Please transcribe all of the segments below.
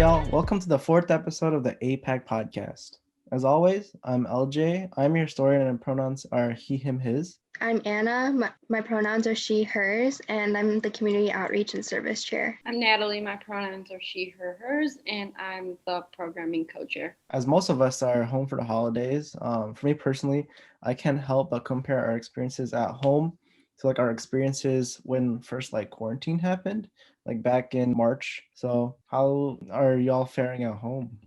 y'all. Welcome to the fourth episode of the APAC Podcast. As always, I'm LJ. I'm your historian and pronouns are he, him, his. I'm Anna. My pronouns are she, hers, and I'm the Community Outreach and Service Chair. I'm Natalie. My pronouns are she, her, hers, and I'm the programming co-chair. As most of us are home for the holidays, for me personally, I can't help but compare our experiences at home to our experiences when first quarantine happened, back in March. So how are y'all faring at home?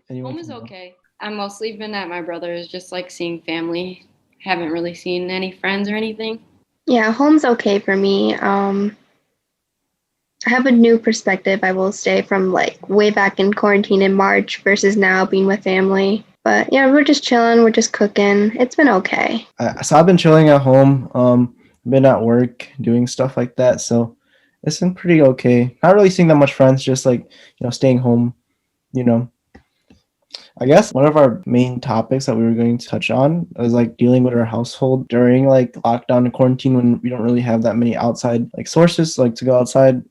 Home is okay. I've mostly been at my brother's, just seeing family. Haven't really seen any friends or anything. Yeah, home's okay for me. I have a new perspective, I will say, from way back in quarantine in March versus now being with family. But yeah, we're just chilling. We're just cooking. It's been okay. So I've been chilling at home. Been at work doing stuff like that. So it's been pretty okay. Not really seeing that much friends. Just staying home. I guess one of our main topics that we were going to touch on is dealing with our household during lockdown and quarantine when we don't really have that many outside sources to go outside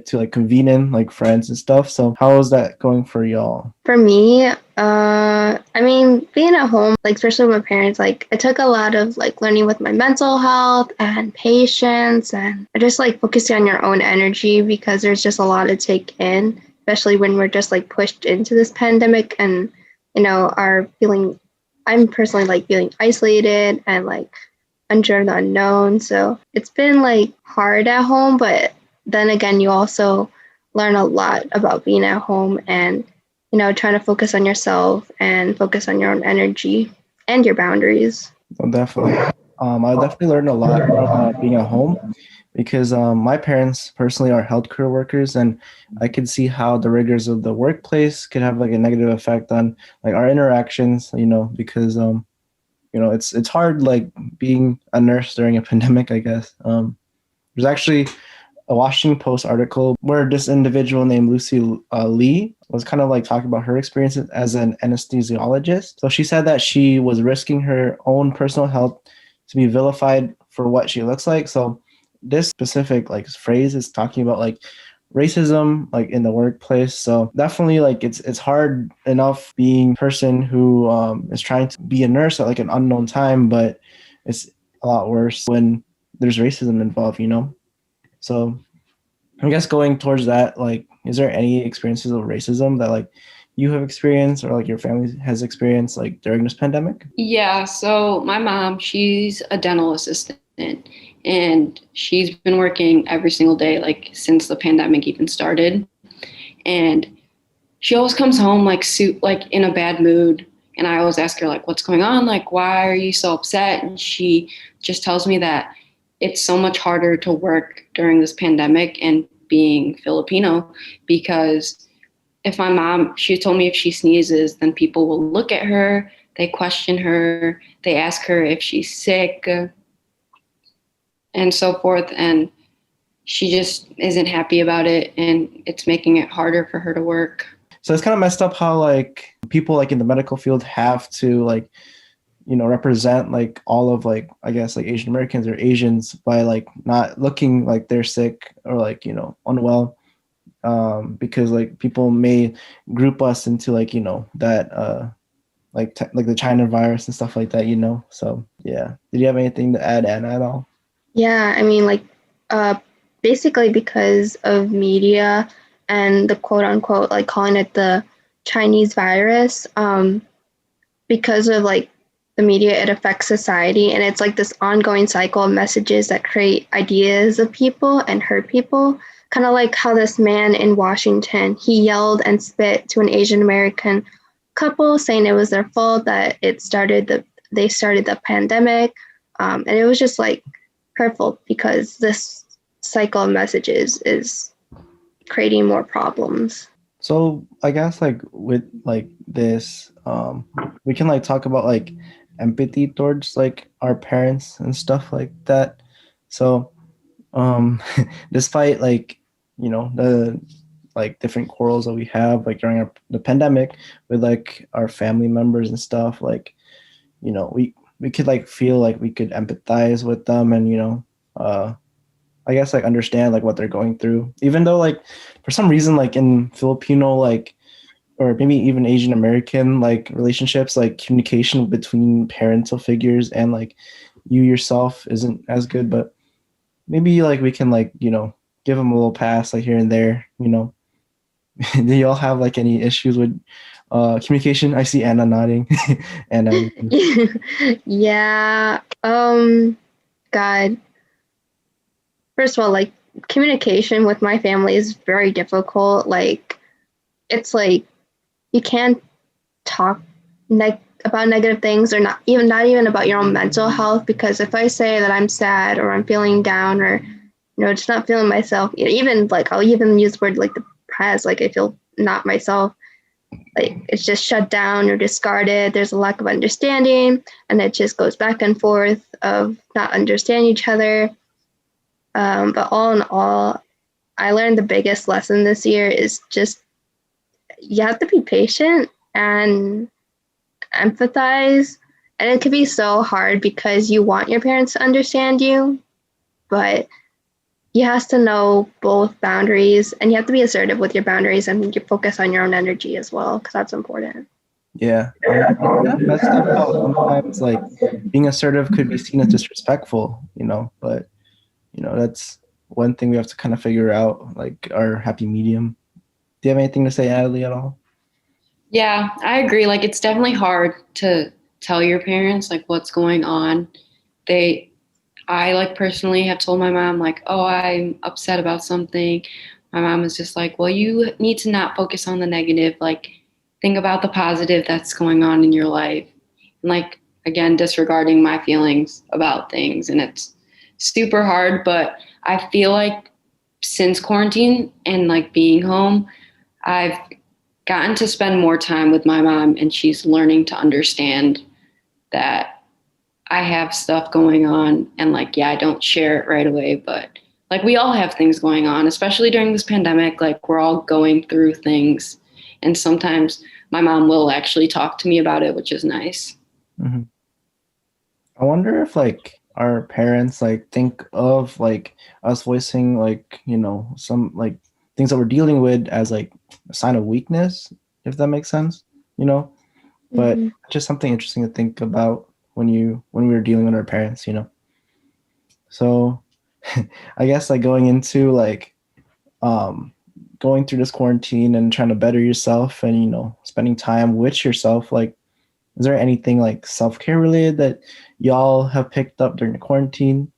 to convene in friends and stuff. So how is that going for y'all? For me, being at home, especially with my parents, it took a lot of learning with my mental health and patience and just focusing on your own energy, because there's just a lot to take in, especially when we're just pushed into this pandemic and I'm personally feeling isolated and unsure the unknown. So it's been hard at home, but then again, you also learn a lot about being at home and, trying to focus on yourself and focus on your own energy and your boundaries. Well, definitely. I definitely learned a lot from being at home because my parents personally are healthcare workers, and I could see how the rigors of the workplace could have a negative effect on our interactions, because it's hard being a nurse during a pandemic, I guess. There's actually a Washington Post article where this individual named Lucy Lee was kind of talking about her experiences as an anesthesiologist. So she said that she was risking her own personal health to be vilified for what she looks like. So this specific phrase is talking about racism in the workplace. So definitely it's hard enough being a person who is trying to be a nurse at an unknown time, but it's a lot worse when there's racism involved, So I guess going towards that, is there any experiences of racism that you have experienced or your family has experienced during this pandemic? Yeah, so my mom, she's a dental assistant, and she's been working every single day since the pandemic even started. And she always comes home in a bad mood, and I always ask her what's going on, why are you so upset? And she just tells me that it's so much harder to work during this pandemic and being Filipino, because if my mom, she told me if she sneezes, then people will look at her, they question her, they ask her if she's sick, and so forth. And she just isn't happy about it, and it's making it harder for her to work. So it's kind of messed up how people in the medical field have to represent all of I guess Asian Americans or Asians by not looking like they're sick or unwell, because people may group us into that the China virus and stuff like that, So yeah, did you have anything to add, Anna, at all? Yeah, basically because of media and the quote unquote calling it the Chinese virus, because of the media, it affects society, and it's this ongoing cycle of messages that create ideas of people and hurt people. Kind of how this man in Washington, he yelled and spit to an Asian American couple, saying it was their fault that they started the pandemic, and it was just hurtful because this cycle of messages is creating more problems. So I guess with this, we can talk about empathy towards our parents and stuff like that. So despite the different quarrels that we have during the pandemic with our family members and stuff, we could feel we could empathize with them and I guess like understand like what they're going through, even though like for some reason like in Filipino like or maybe even Asian American like relationships, like communication between parental figures and like you yourself isn't as good. But maybe like we can like, you know, give them a little pass like here and there, you know. Do y'all have like any issues with communication? I see Anna nodding. And Yeah. God. First of all, like communication with my family is very difficult. Like it's like you can't talk about negative things or not even about your own mental health, because if I say that I'm sad or I'm feeling down or just not feeling myself, even like I'll even use the word like depressed, like I feel not myself, like it's just shut down or discarded. There's a lack of understanding, and it just goes back and forth of not understanding each other. But all in all, I learned the biggest lesson this year is just you have to be patient and empathize. And it can be so hard because you want your parents to understand you, but you have to know both boundaries, and you have to be assertive with your boundaries, and you focus on your own energy as well, because that's important. yeah, that's messed up how sometimes like being assertive could be seen as disrespectful, you know, but you know, that's one thing we have to kind of figure out, like our happy medium. Do you have anything to say, Natalie, at all? Yeah, I agree. Like, it's definitely hard to tell your parents like what's going on. I like personally have told my mom like, oh, I'm upset about something. My mom is just like, well, you need to not focus on the negative. Like, think about the positive that's going on in your life. And like, again, disregarding my feelings about things. And it's super hard, but I feel like since quarantine and like being home, I've gotten to spend more time with my mom, and she's learning to understand that I have stuff going on, and like, yeah, I don't share it right away, but like we all have things going on, especially during this pandemic. Like we're all going through things, and sometimes my mom will actually talk to me about it, which is nice. Mm-hmm. I wonder if like our parents like think of like us voicing like, you know, some like things that we're dealing with as like a sign of weakness, if that makes sense, you know. But just something interesting to think about when we were dealing with our parents, you know. So I guess like going into like going through this quarantine and trying to better yourself and, you know, spending time with yourself, like is there anything like self-care related that y'all have picked up during the quarantine?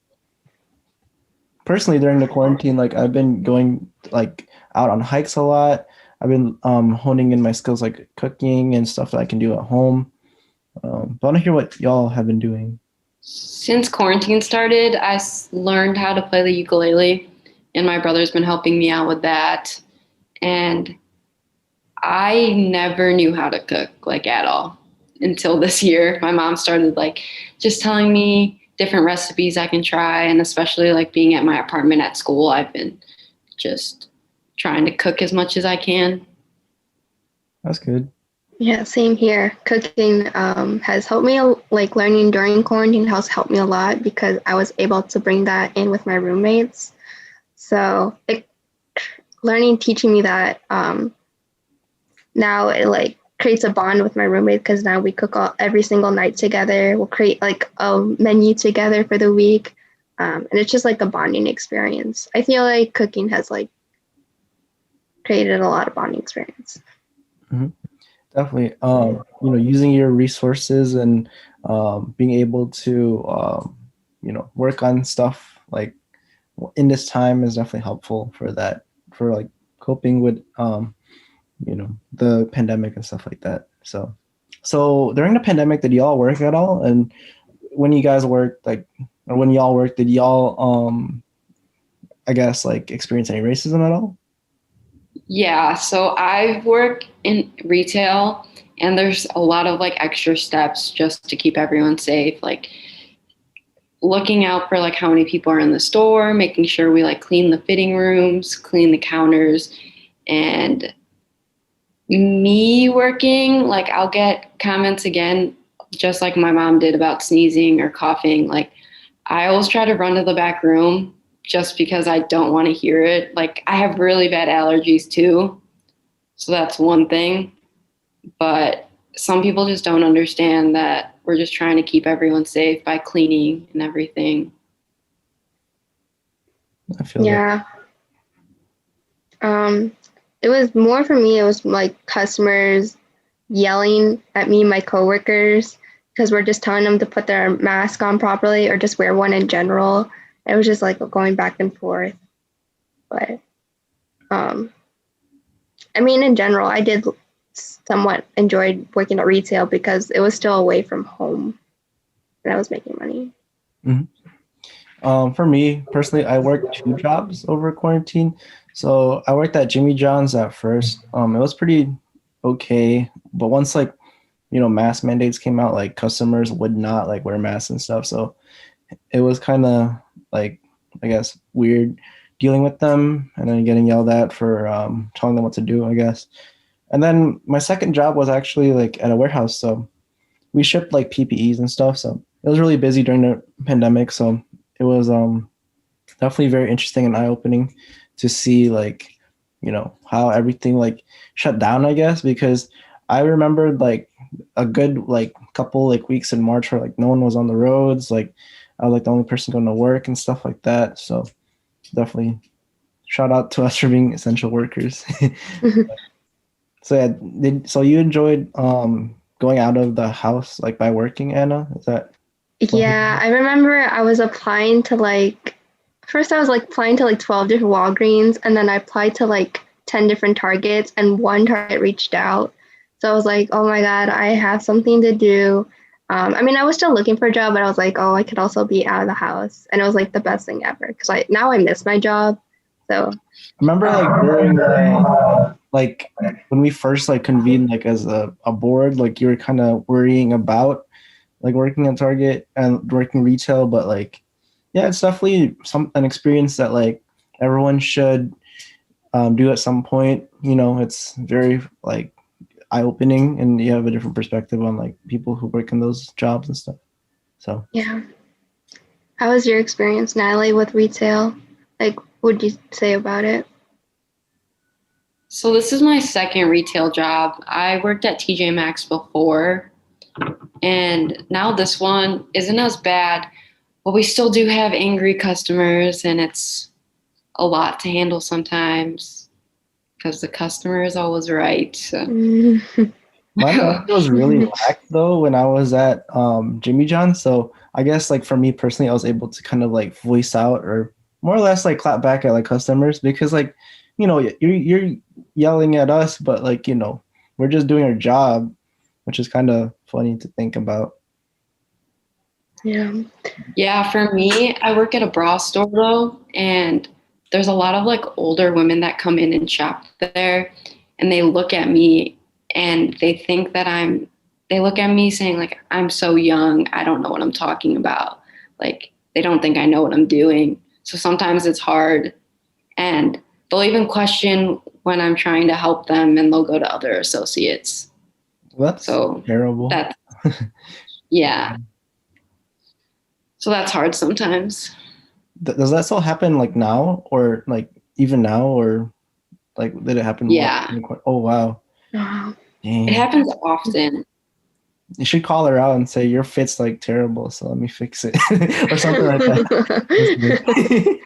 Personally, during the quarantine, like I've been going like out on hikes a lot. I've been honing in my skills like cooking and stuff that I can do at home. But I want to hear what y'all have been doing. Since quarantine started, I learned how to play the ukulele, and my brother's been helping me out with that. And I never knew how to cook like at all until this year. My mom started like just telling me different recipes I can try, and especially like being at my apartment at school, I've been just trying to cook as much as I can. That's good. Yeah, same here. Cooking has helped me, like learning during quarantine has helped me a lot because I was able to bring that in with my roommates. So teaching me that now it like creates a bond with my roommate, because now we cook every single night together. We'll create like a menu together for the week. And it's just like a bonding experience. I feel like cooking has like created a lot of bonding experience. Mm-hmm. Definitely. You know, using your resources and being able to, you know, work on stuff like in this time is definitely helpful for that, for like coping with, you know, the pandemic and stuff like that. So during the pandemic, did y'all work at all? And when you guys worked, like, or when y'all worked, did y'all, I guess, like experience any racism at all? Yeah, so I work in retail, and there's a lot of like extra steps just to keep everyone safe, like looking out for like how many people are in the store, making sure we like clean the fitting rooms, clean the counters. And me working, like I'll get comments again, just like my mom did about sneezing or coughing. Like I always try to run to the back room just because I don't want to hear it. Like, I have really bad allergies too. So that's one thing. But some people just don't understand that we're just trying to keep everyone safe by cleaning and everything. I feel Yeah. It was more for me, it was like customers yelling at me and my coworkers because we're just telling them to put their mask on properly or just wear one in general. It was just like going back and forth. But I mean, in general, I did somewhat enjoy working at retail because it was still away from home and I was making money. Mm-hmm. For me personally, I worked 2 jobs over quarantine. So I worked at Jimmy John's at first. It was pretty okay, but once like mask mandates came out, like customers would not like wear masks and stuff. So it was kind of like, I guess, weird dealing with them and then getting yelled at for telling them what to do, I guess. And then my second job was actually like at a warehouse. So we shipped like PPEs and stuff. So it was really busy during the pandemic. So it was definitely very interesting and eye-opening to see like, how everything like shut down, I guess, because I remembered like a good like couple like weeks in March where like no one was on the roads. Like I was like the only person going to work and stuff like that. So definitely shout out to us for being essential workers. So yeah, so you enjoyed going out of the house like by working, Anna? Is that? Yeah, I remember I was applying to first I was like applying to like 12 different Walgreens and then I applied to like 10 different Targets and one Target reached out. So I was like, oh my God, I have something to do. I mean, I was still looking for a job, but I was like, oh, I could also be out of the house. And it was like the best thing ever because now I miss my job. So remember like during like when we first like convened like as a board, like you were kind of worrying about like working at Target and working retail, but like yeah, it's definitely an experience that like everyone should do at some point. It's very like eye-opening and you have a different perspective on like people who work in those jobs and stuff. So yeah. How was your experience, Natalie, with retail? Like, what would you say about it? So this is my second retail job. I worked at TJ Maxx before, and now this one isn't as bad, but we still do have angry customers, and it's a lot to handle sometimes because the customer is always right. So. My manager was really lax though when I was at Jimmy John's. So I guess like for me personally, I was able to kind of like voice out or more or less like clap back at like customers because like, you're yelling at us, but like, we're just doing our job, which is kind of funny to think about. Yeah. Yeah, for me, I work at a bra store though, and there's a lot of like older women that come in and shop there, and they look at me and they think that they look at me saying like, I'm so young, I don't know what I'm talking about. Like, they don't think I know what I'm doing. So sometimes it's hard, and they'll even question when I'm trying to help them, and they'll go to other associates. Well, that's so terrible. Yeah. So that's hard sometimes. Does that still happen like now or like even now or like did it happen? Yeah. Oh, wow. Wow. It happens often. You should call her out and say your fit's like terrible, so let me fix it or something like that.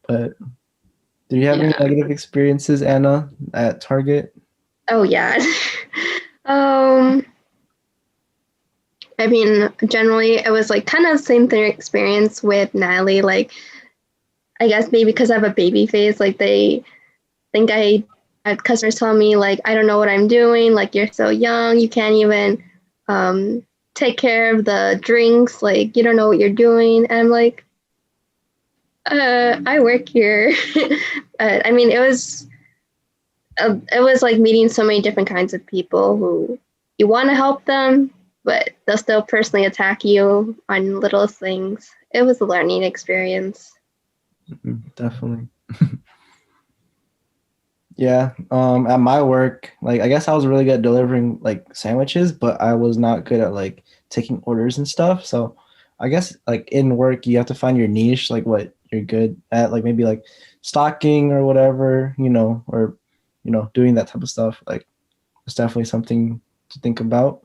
But do you have any negative experiences, Anna, at Target? Oh yeah. I mean, generally it was like kind of the same thing experience with Natalie. Like, I guess maybe because I have a baby face, like they think I have customers telling me like, I don't know what I'm doing. Like, you're so young, you can't even take care of the drinks. Like, you don't know what you're doing. And I'm like, I work here. I mean, it was like meeting so many different kinds of people who you want to help them, but they'll still personally attack you on little things. It was a learning experience. Definitely. Yeah. At my work, like I guess I was really good at delivering like sandwiches, but I was not good at like taking orders and stuff. So I guess like in work you have to find your niche, like what you're good at, like maybe like stocking or whatever, or doing that type of stuff. Like it's definitely something to think about.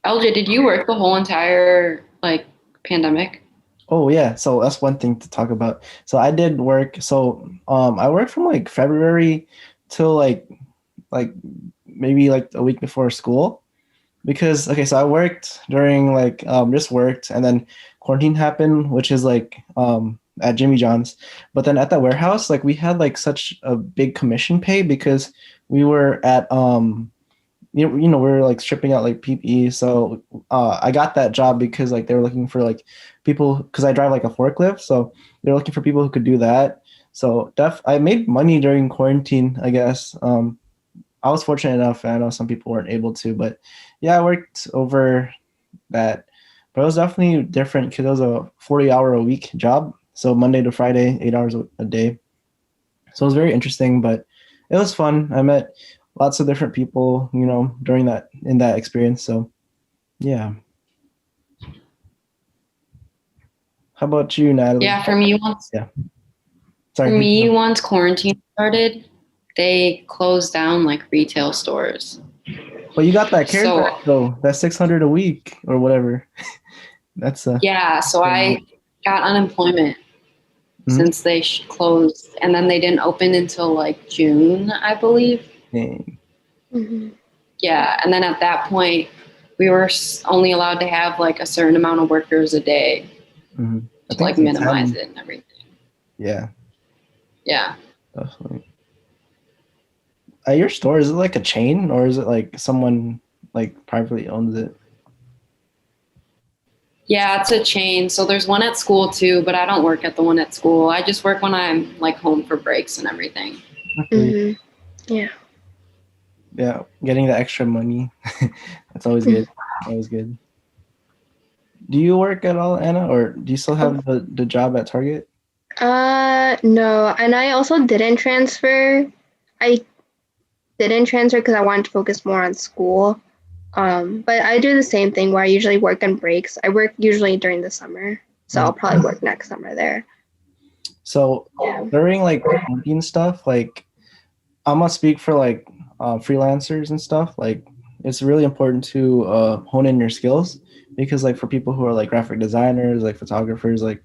LJ, did you work the whole entire like pandemic? Oh yeah, so that's one thing to talk about. So I did work. So I worked from like February till like maybe like a week before school, because okay, so I worked during like just worked, and then quarantine happened, which is like at Jimmy John's. But then at that warehouse, like we had like such a big commission pay because we were at we were like stripping out like PPE. So I got that job because like they were looking for like people, because I drive like a forklift, so they're looking for people who could do that. So I made money during quarantine, I guess. I was fortunate enough, and I know some people weren't able to, but yeah, I worked over that. But it was definitely different because it was a 40-hour-a-week job, so Monday to Friday, 8 hours a day. So it was very interesting, but it was fun. I met lots of different people, during in that experience. So yeah. How about you, Natalie? Yeah, for me once quarantine started, they closed down like retail stores. But you got that CARES Act though. That's $600 a week or whatever. That's so I got unemployment since they closed, and then they didn't open until like June, I believe. Dang. Mm-hmm. Yeah, and then at that point, we were only allowed to have like a certain amount of workers a day to like minimize it and everything. Yeah. Yeah. Definitely. At your store, is it like a chain, or is it like someone like privately owns it? Yeah, it's a chain. So there's one at school too, but I don't work at the one at school. I just work when I'm like home for breaks and everything. Mm-hmm. Yeah. Yeah, getting the extra money. That's always good. Always good. Do you work at all, Anna, or do you still have the job at Target? No, and I also didn't transfer. I didn't transfer because I wanted to focus more on school. But I do the same thing where I usually work on breaks. I work usually during the summer, so I'll probably work next summer there. So during like quarantine stuff, like I'm gonna speak for like freelancers and stuff. Like it's really important to hone in your skills, because like for people who are like graphic designers, like photographers, like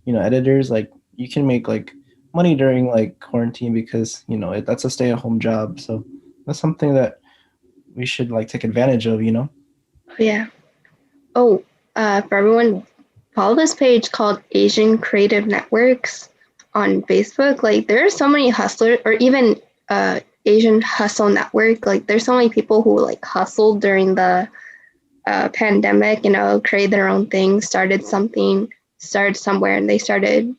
editors, like you can make like money during like quarantine because that's a stay-at-home job. So that's something that we should like take advantage of. Yeah. Oh, for everyone, follow this page called Asian Creative Networks on Facebook. Like there are so many hustlers, or even Asian Hustle Network. Like there's so many people who like hustled during the pandemic, created their own thing, started somewhere, and they started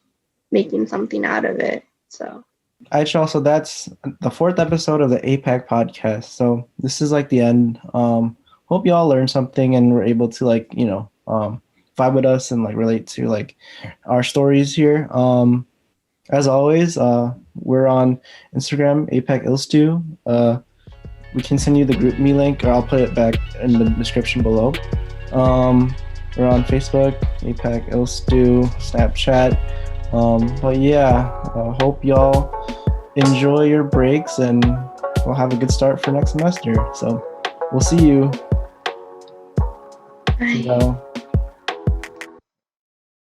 making something out of it. So so that's the 4th episode of the APAC podcast. So this is like the end. Hope you all learned something and were able to like vibe with us and like relate to like our stories here. As always, we're on Instagram, APAC Ilstu. We can send you the GroupMe link, or I'll put it back in the description below. We're on Facebook, APAC Ilstu, Snapchat. But yeah, hope y'all enjoy your breaks, and we'll have a good start for next semester. So we'll see you. Bye.